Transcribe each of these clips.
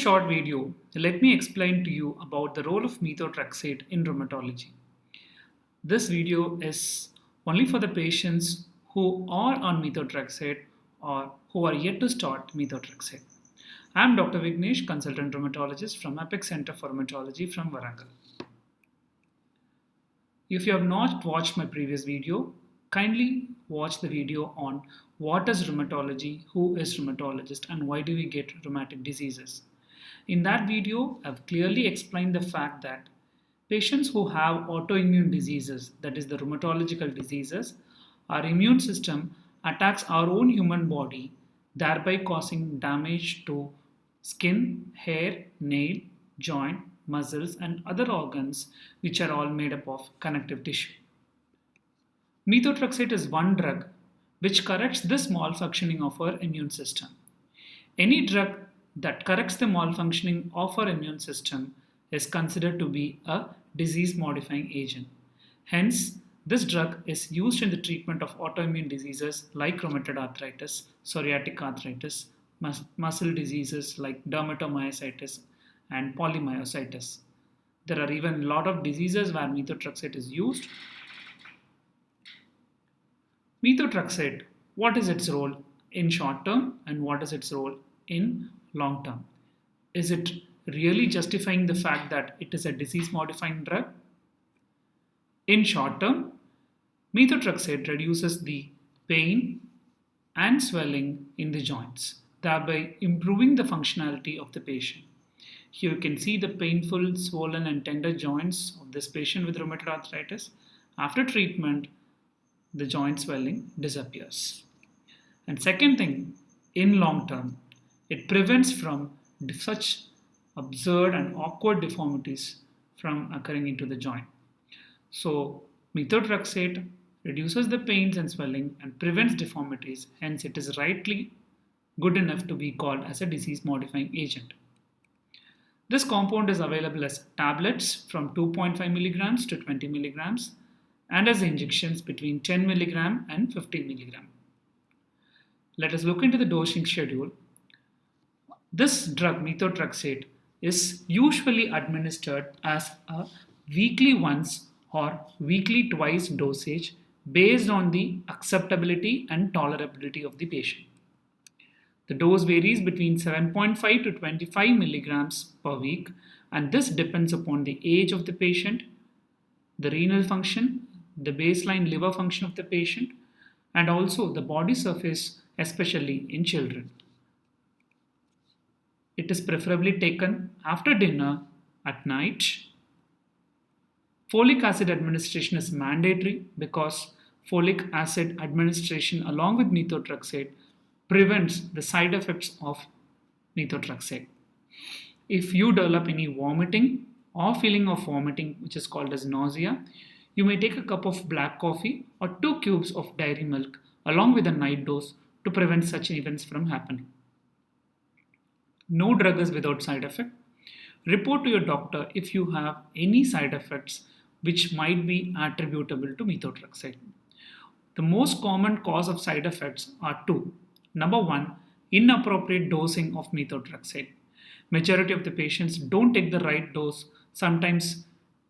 Short video, let me explain to you about the role of methotrexate in rheumatology. This video is only for the patients who are on methotrexate or who are yet to start methotrexate. I am Dr. Vignesh, consultant rheumatologist from Apex Center for Rheumatology from Varangal. If you have not watched my previous video, kindly watch the video on what is rheumatology, who is rheumatologist, and why do we get rheumatic diseases. In that video, I've clearly explained the fact that patients who have autoimmune diseases, that is the rheumatological diseases, our immune system attacks our own human body, thereby causing damage to skin, hair, nail, joint, muscles, and other organs, which are all made up of connective tissue. Methotrexate is one drug which corrects this malfunctioning of our immune system. Any drug that corrects the malfunctioning of our immune system is considered to be a disease modifying agent. Hence, this drug is used in the treatment of autoimmune diseases like rheumatoid arthritis, psoriatic arthritis, muscle diseases like dermatomyositis and polymyositis. There are even a lot of diseases where methotrexate is used. Methotrexate, what is its role in short term and what is its role in long term? Is it really justifying the fact that it is a disease modifying drug? In short term, methotrexate reduces the pain and swelling in the joints, thereby improving the functionality of the patient. Here you can see the painful, swollen, and tender joints of this patient with rheumatoid arthritis. After treatment, the joint swelling disappears. And second thing, in long term, it prevents from such absurd and awkward deformities from occurring into the joint. So, methotrexate reduces the pains and swelling and prevents deformities, hence, it is rightly good enough to be called as a disease modifying agent. This compound is available as tablets from 2.5 milligrams to 20 milligrams and as injections between 10 milligram and 15 milligram. Let us look into the dosing schedule. This drug methotrexate is usually administered as a weekly once or weekly twice dosage based on the acceptability and tolerability of the patient. The dose varies between 7.5 to 25 milligrams per week, and this depends upon the age of the patient, the renal function, the baseline liver function of the patient, and also the body surface, especially in children. It is preferably taken after dinner at night. Folic acid administration is mandatory because folic acid administration along with methotrexate prevents the side effects of methotrexate. If you develop any vomiting or feeling of vomiting, which is called as nausea, you may take a cup of black coffee or 2 cubes of dairy milk along with a night dose to prevent such events from happening. No drug is without side effect. Report to your doctor if you have any side effects which might be attributable to methotrexate. The most common cause of side effects are two. Number one, inappropriate dosing of methotrexate. Majority of the patients don't take the right dose, sometimes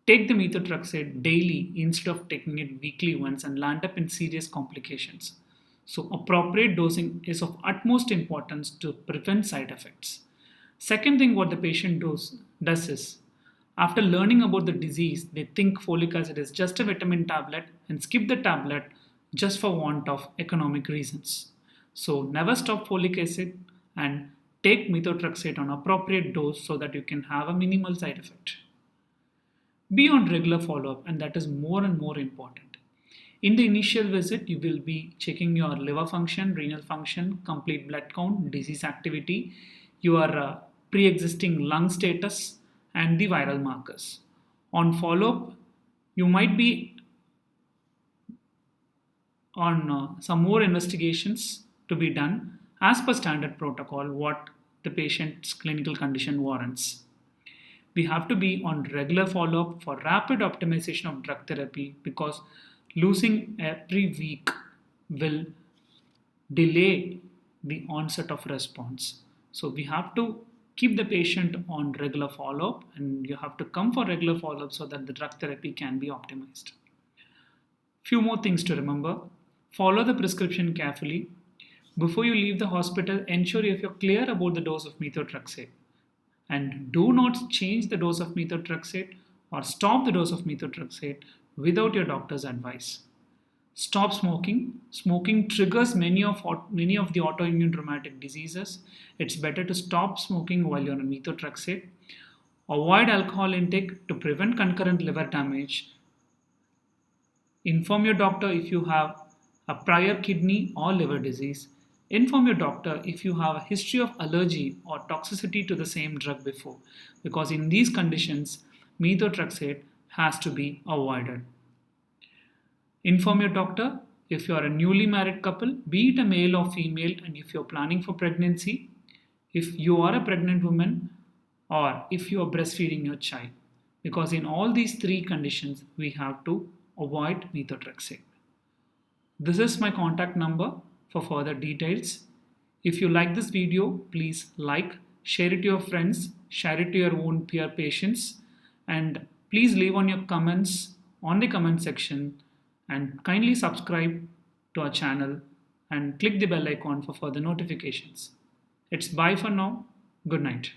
take the methotrexate daily instead of taking it weekly once and land up in serious complications. So appropriate dosing is of utmost importance to prevent side effects. Second thing what the patient does is, after learning about the disease, they think folic acid is just a vitamin tablet and skip the tablet just for want of economic reasons. So never stop folic acid and take methotrexate on appropriate dose so that you can have a minimal side effect. Be on regular follow-up, and that is more and more important. In the initial visit, you will be checking your liver function, renal function, complete blood count, disease activity, your pre-existing lung status, and the viral markers. On follow-up, you might be on some more investigations to be done as per standard protocol what the patient's clinical condition warrants. We have to be on regular follow-up for rapid optimization of drug therapy because losing every week will delay the onset of response. So we have to Keep the patient on regular follow-up, and you have to come for regular follow-up so that the drug therapy can be optimized. Few more things to remember. Follow the prescription carefully. Before you leave the hospital, ensure if you're clear about the dose of methotrexate. And do not change the dose of methotrexate or stop the dose of methotrexate without your doctor's advice. Stop smoking. Smoking triggers many of the autoimmune rheumatic diseases. It's better to stop smoking while you're on methotrexate. Avoid alcohol intake to prevent concurrent liver damage. Inform your doctor if you have a prior kidney or liver disease. Inform your doctor if you have a history of allergy or toxicity to the same drug before, because in these conditions, methotrexate has to be avoided. Inform your doctor if you are a newly married couple, be it a male or female, and if you're planning for pregnancy, if you are a pregnant woman, or if you are breastfeeding your child. Because in all these three conditions, we have to avoid methotrexate. This is my contact number for further details. If you like this video, please like, share it to your friends, share it to your own peer patients, and please leave on your comments on the comment section, and kindly subscribe to our channel and click the bell icon for further notifications. It's bye for now. Good night.